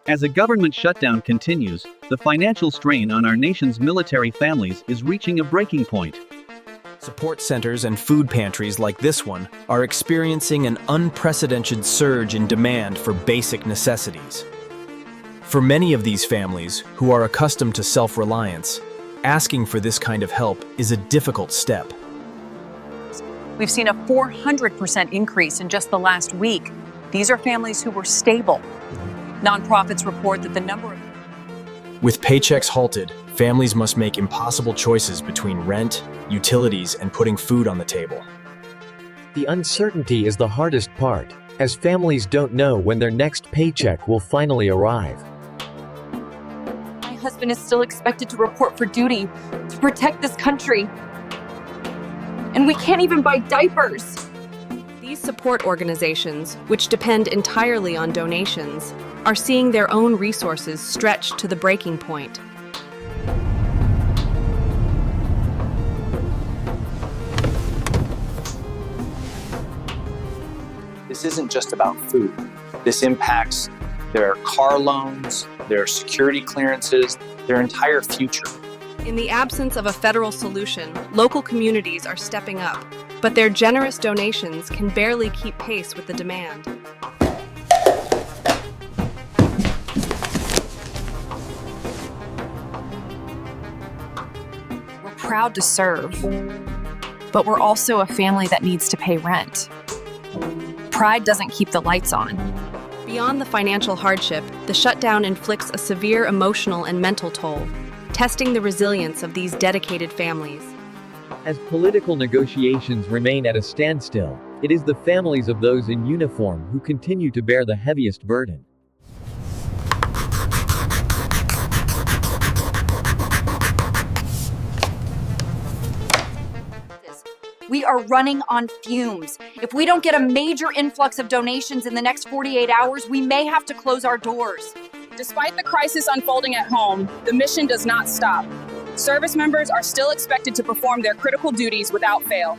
As a government shutdown continues, the financial strain on our nation's military families is reaching a breaking point. Support centers and food pantries like this one are experiencing an unprecedented surge in demand for basic necessities. For many of these families, who are accustomed to self-reliance, asking for this kind of help is a difficult step. We've seen a 400% increase in just the last week. These are families who were stable. Nonprofits report that the number of... With paychecks halted, families must make impossible choices between rent, utilities, and putting food on the table. The uncertainty is the hardest part, as families don't know when their next paycheck will finally arrive. My husband is still expected to report for duty to protect this country. And we can't even buy diapers. These support organizations, which depend entirely on donations, are seeing their own resources stretched to the breaking point. This isn't just about food. This impacts their car loans, their security clearances, their entire future. In the absence of a federal solution, local communities are stepping up, but their generous donations can barely keep pace with the demand. We're proud to serve, but we're also a family that needs to pay rent. Pride doesn't keep the lights on. Beyond the financial hardship, the shutdown inflicts a severe emotional and mental toll, testing the resilience of these dedicated families. As political negotiations remain at a standstill, it is the families of those in uniform who continue to bear the heaviest burden. We are running on fumes. If we don't get a major influx of donations in the next 48 hours, we may have to close our doors. Despite the crisis unfolding at home, the mission does not stop. Service members are still expected to perform their critical duties without fail.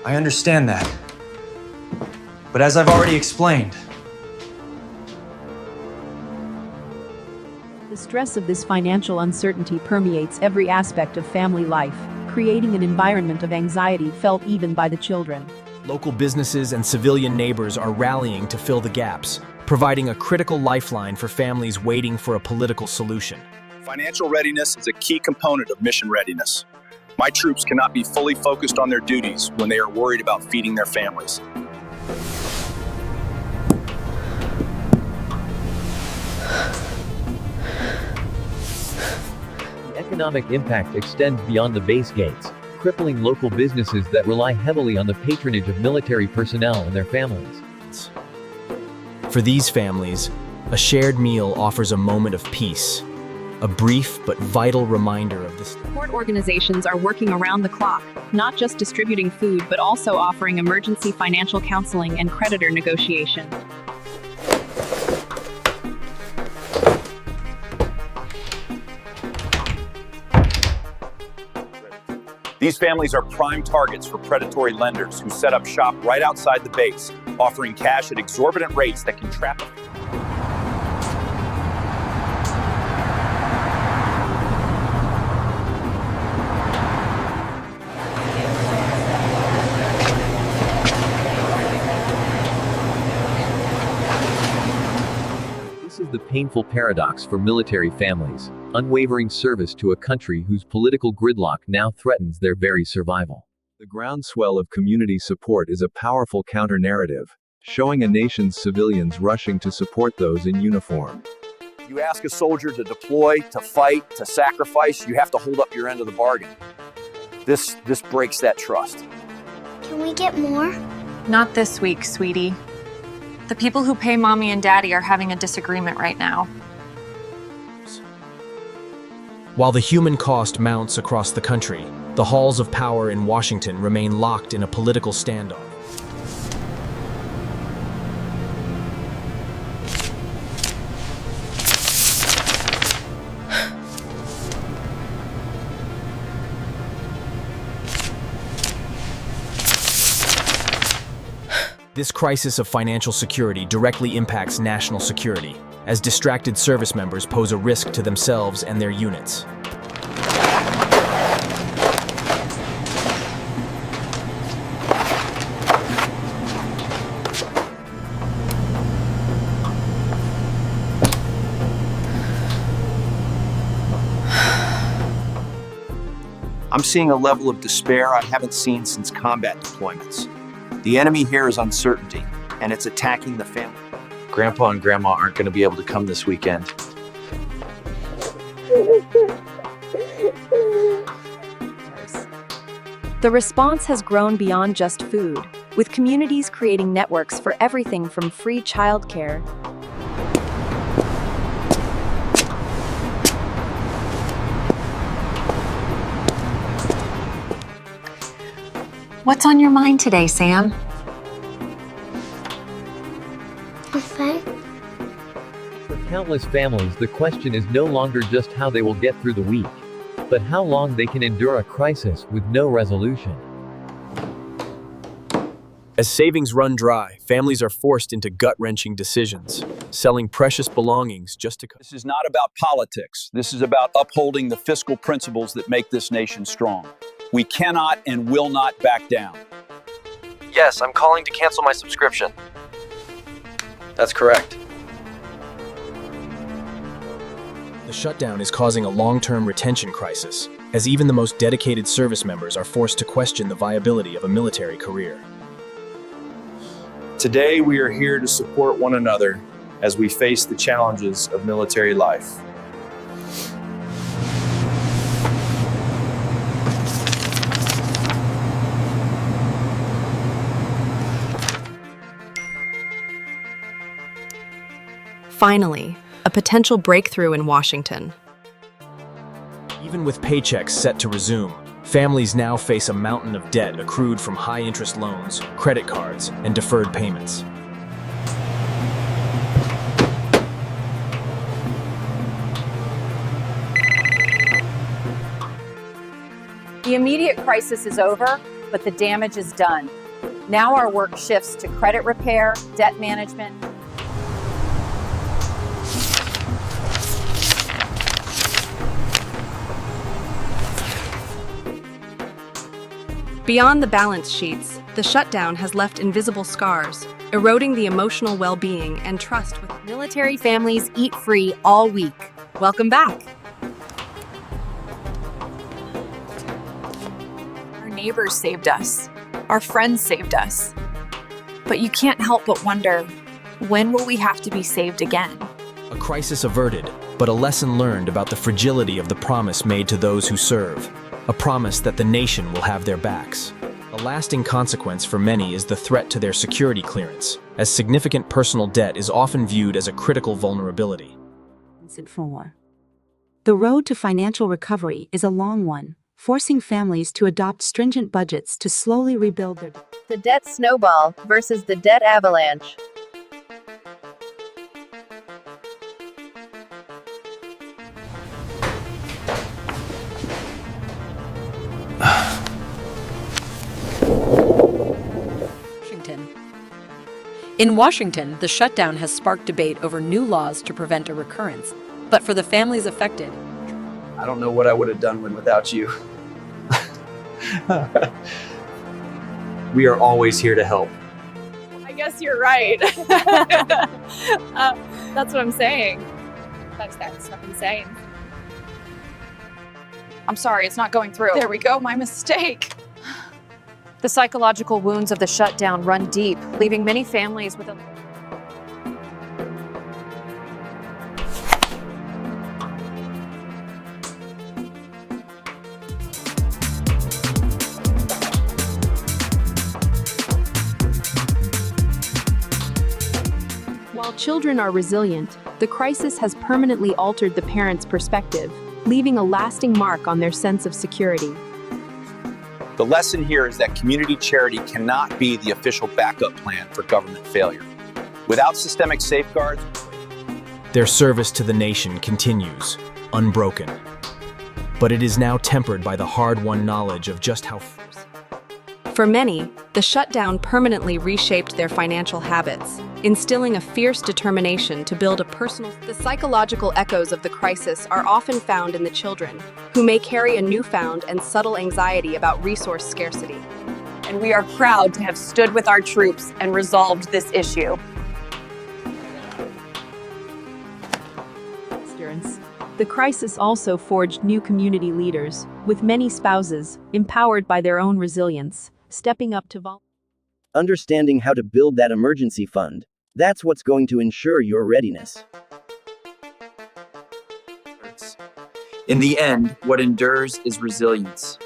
I understand that. But as I've already explained, the stress of this financial uncertainty permeates every aspect of family life, creating an environment of anxiety felt even by the children. Local businesses and civilian neighbors are rallying to fill the gaps, providing a critical lifeline for families waiting for a political solution. Financial readiness is a key component of mission readiness. My troops cannot be fully focused on their duties when they are worried about feeding their families. The economic impact extends beyond the base gates, crippling local businesses that rely heavily on the patronage of military personnel and their families. For these families, a shared meal offers a moment of peace, a brief but vital reminder of this. Support organizations are working around the clock, not just distributing food, but also offering emergency financial counseling and creditor negotiation. These families are prime targets for predatory lenders who set up shop right outside the base, offering cash at exorbitant rates that can trap them. This is the painful paradox for military families: unwavering service to a country whose political gridlock now threatens their very survival. The groundswell of community support is a powerful counter-narrative, showing a nation's civilians rushing to support those in uniform. You ask a soldier to deploy, to fight, to sacrifice, you have to hold up your end of the bargain. This breaks that trust. Can we get more? Not this week, sweetie. The people who pay mommy and daddy are having a disagreement right now. While the human cost mounts across the country, the halls of power in Washington remain locked in a political standoff. This crisis of financial security directly impacts national security. as distracted service members pose a risk to themselves and their units. I'm seeing a level of despair I haven't seen since combat deployments. The enemy here is uncertainty, and it's attacking the family. Grandpa and Grandma aren't going to be able to come this weekend. The response has grown beyond just food, with communities creating networks for everything from free childcare. What's on your mind today, Sam? Nothing. For countless families, the question is no longer just how they will get through the week, but how long they can endure a crisis with no resolution. As savings run dry, families are forced into gut-wrenching decisions, selling precious belongings just to... This is not about politics. This is about upholding the fiscal principles that make this nation strong. We cannot and will not back down. Yes, I'm calling to cancel my subscription. That's correct. The shutdown is causing a long-term retention crisis, as even the most dedicated service members are forced to question the viability of a military career. Today, we are here to support one another as we face the challenges of military life. Finally, a potential breakthrough in Washington. Even with paychecks set to resume, families now face a mountain of debt accrued from high-interest loans, credit cards, and deferred payments. The immediate crisis is over, but the damage is done. Now our work shifts to credit repair, debt management. Beyond the balance sheets, the shutdown has left invisible scars, eroding the emotional well-being and trust with Military families eat free all week. Welcome back. Our neighbors saved us. Our friends saved us. But you can't help but wonder, when will we have to be saved again? A crisis averted, but a lesson learned about the fragility of the promise made to those who serve. A promise that the nation will have their backs. A lasting consequence for many is the threat to their security clearance, as significant personal debt is often viewed as a critical vulnerability. The road to financial recovery is a long one, forcing families to adopt stringent budgets to slowly rebuild their debt. The debt snowball versus the debt avalanche. In Washington, the shutdown has sparked debate over new laws to prevent a recurrence. But for the families affected, I don't know what I would have done without you. We are always here to help. I guess you're right. That's what I'm saying. That's what I'm saying. I'm sorry, it's not going through. There we go, my mistake. The psychological wounds of the shutdown run deep, leaving many families with a... While children are resilient, the crisis has permanently altered the parents' perspective, leaving a lasting mark on their sense of security. The lesson here is that community charity cannot be the official backup plan for government failure. Without systemic safeguards, their service to the nation continues, unbroken. But it is now tempered by the hard-won knowledge of just how... For many, the shutdown permanently reshaped their financial habits, instilling a fierce determination to build a personal... The psychological echoes of the crisis are often found in the children, who may carry a newfound and subtle anxiety about resource scarcity. And we are proud to have stood with our troops and resolved this issue. The crisis also forged new community leaders, with many spouses, empowered by their own resilience, stepping up to Understanding how to build that emergency fund, that's what's going to ensure your readiness. In the end, what endures is resilience.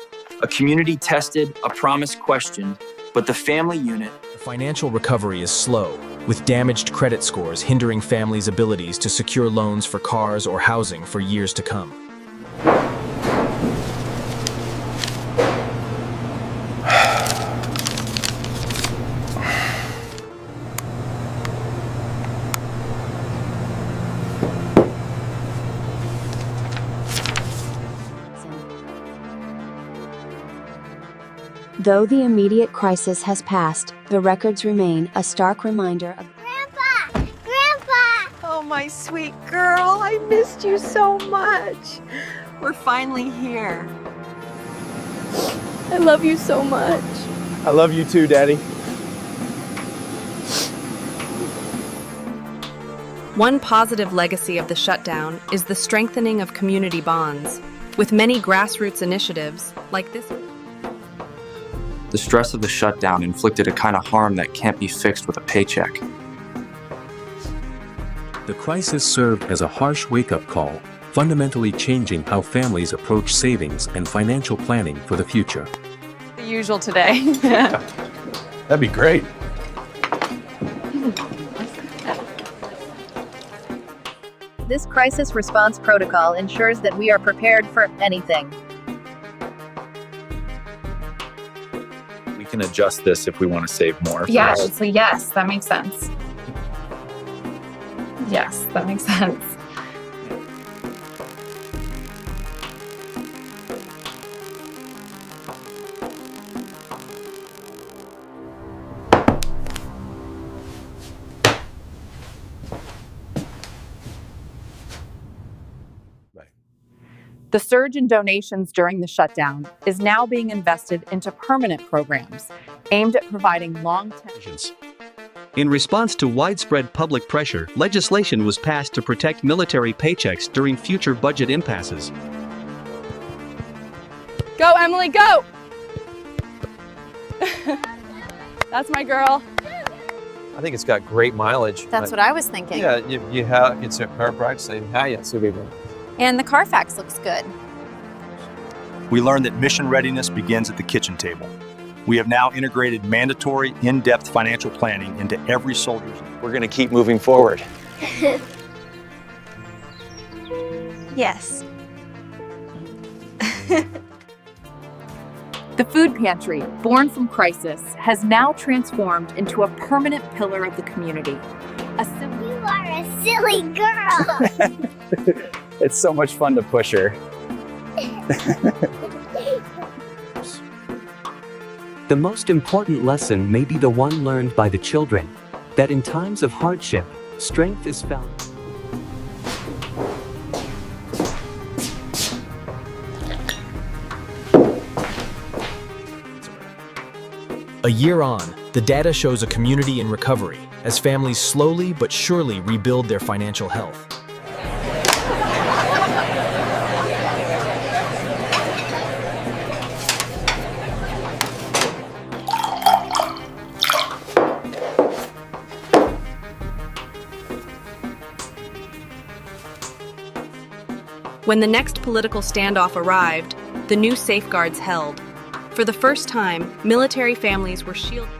A community tested, a promise questioned, but the family unit... Financial recovery is slow, with damaged credit scores hindering families' abilities to secure loans for cars or housing for years to come. Though the immediate crisis has passed, the records remain a stark reminder of... Grandpa! Grandpa! Oh, my sweet girl, I missed you so much. We're finally here. I love you so much. I love you too, Daddy. One positive legacy of the shutdown is the strengthening of community bonds, with many grassroots initiatives like this. The stress of the shutdown inflicted a kind of harm that can't be fixed with a paycheck. The crisis served as a harsh wake-up call, fundamentally changing how families approach savings and financial planning for the future. The usual today. That'd be great. This crisis response protocol ensures that we are prepared for anything. We can adjust this if we want to save more. Yeah, so yes, that makes sense. Yes, that makes sense. The surge in donations during the shutdown is now being invested into permanent programs aimed at providing long-term... In response to widespread public pressure, legislation was passed to protect military paychecks during future budget impasses. Go, Emily, go! That's my girl. I think it's got great mileage. That's what I was thinking. Yeah, you have, it's a car price saying, hi, yes, And the Carfax looks good. We learned that mission readiness begins at the kitchen table. We have now integrated mandatory, in-depth financial planning into every soldier's... We're going to keep moving forward. Yes. The food pantry, born from crisis, has now transformed into a permanent pillar of the community. You are a silly girl! It's so much fun to push her. The most important lesson may be the one learned by the children, that in times of hardship, strength is found. A year on, the data shows a community in recovery, as families slowly but surely rebuild their financial health. When the next political standoff arrived, the new safeguards held. For the first time, military families were shielded.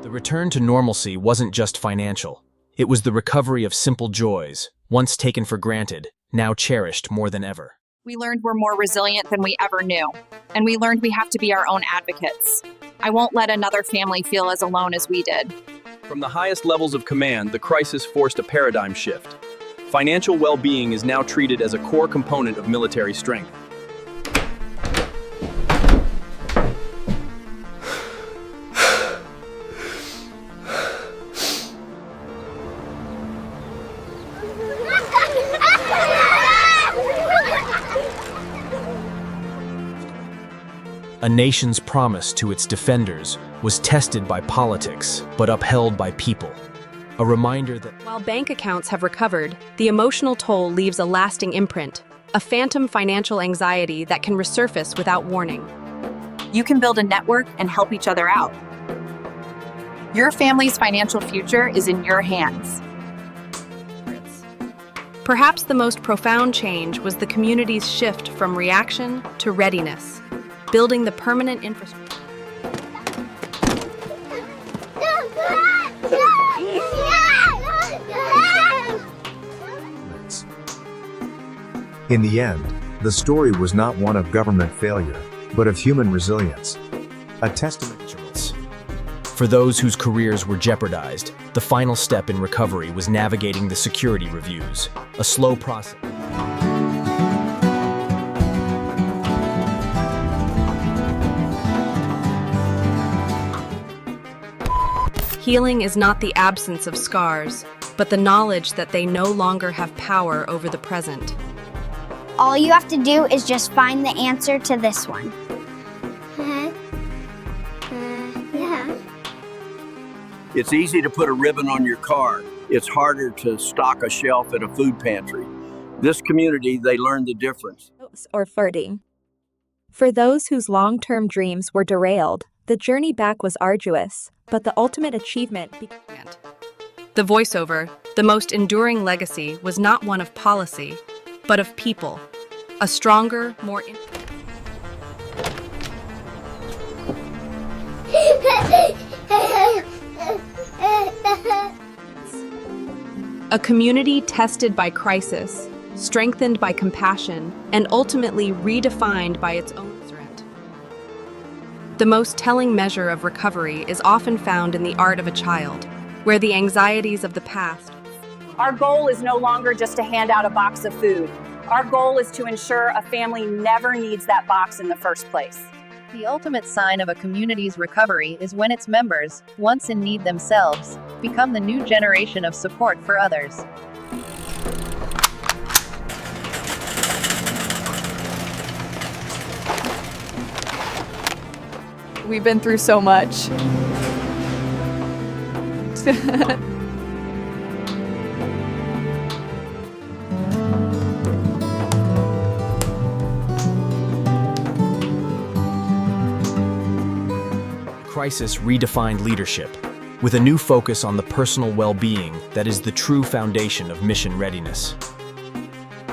The return to normalcy wasn't just financial. It was the recovery of simple joys, once taken for granted, now cherished more than ever. We learned we're more resilient than we ever knew, and we learned we have to be our own advocates. I won't let another family feel as alone as we did. From the highest levels of command, the crisis forced a paradigm shift. Financial well-being is now treated as a core component of military strength. A nation's promise to its defenders was tested by politics, but upheld by people. A reminder that while bank accounts have recovered, the emotional toll leaves a lasting imprint, a phantom financial anxiety that can resurface without warning. You can build a network and help each other out. Your family's financial future is in your hands. Perhaps the most profound change was the community's shift from reaction to readiness, building the permanent infrastructure. In the end, the story was not one of government failure, but of human resilience. A testament. For those whose careers were jeopardized, the final step in recovery was navigating the security reviews, a slow process. Healing is not the absence of scars, but the knowledge that they no longer have power over the present. All you have to do is just find the answer to this one. Yeah. It's easy to put a ribbon on your car. It's harder to stock a shelf at a food pantry. This community, they learned the difference. Or flirting. For those whose long-term dreams were derailed, the journey back was arduous, but the ultimate achievement began. The voiceover, the most enduring legacy, was not one of policy, but of people. A stronger, more... A community tested by crisis, strengthened by compassion, and ultimately redefined by its own strength. The most telling measure of recovery is often found in the art of a child, where the anxieties of the past... Our goal is no longer just to hand out a box of food. Our goal is to ensure a family never needs that box in the first place. The ultimate sign of a community's recovery is when its members, once in need themselves, become the new generation of support for others. We've been through so much. Crisis redefined leadership, with a new focus on the personal well-being that is the true foundation of mission readiness.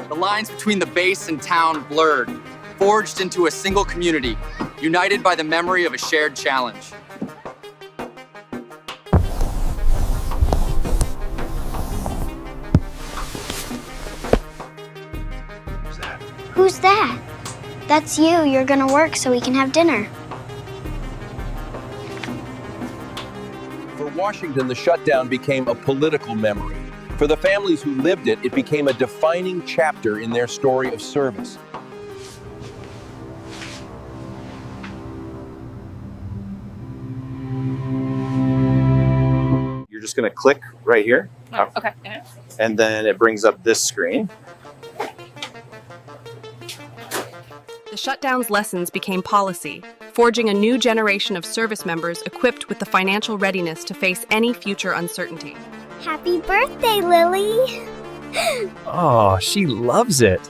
The lines between the base and town blurred, forged into a single community, united by the memory of a shared challenge. Who's that? That's you. You're gonna work so we can have dinner. For Washington, the shutdown became a political memory. For the families who lived it, it became a defining chapter in their story of service. You're just going to click right here. Okay. And then it brings up this screen. The Shutdown's lessons became policy, forging a new generation of service members equipped with the financial readiness to face any future uncertainty. Happy birthday, Lily! Oh, she loves it.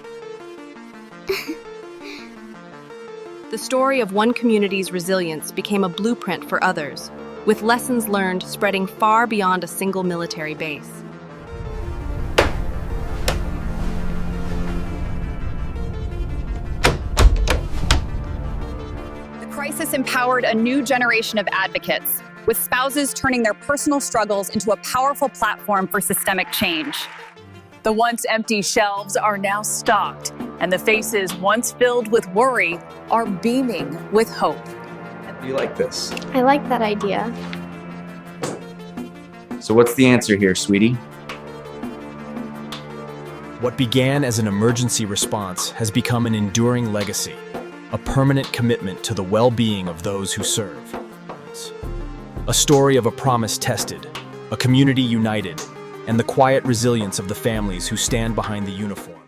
The story of one community's resilience became a blueprint for others, with lessons learned spreading far beyond a single military base. The crisis empowered a new generation of advocates, with spouses turning their personal struggles into a powerful platform for systemic change. The once empty shelves are now stocked, and the faces once filled with worry are beaming with hope. Do you like this? I like that idea. So what's the answer here, sweetie? What began as an emergency response has become an enduring legacy, a permanent commitment to the well-being of those who serve. A story of a promise tested, a community united, and the quiet resilience of the families who stand behind the uniform.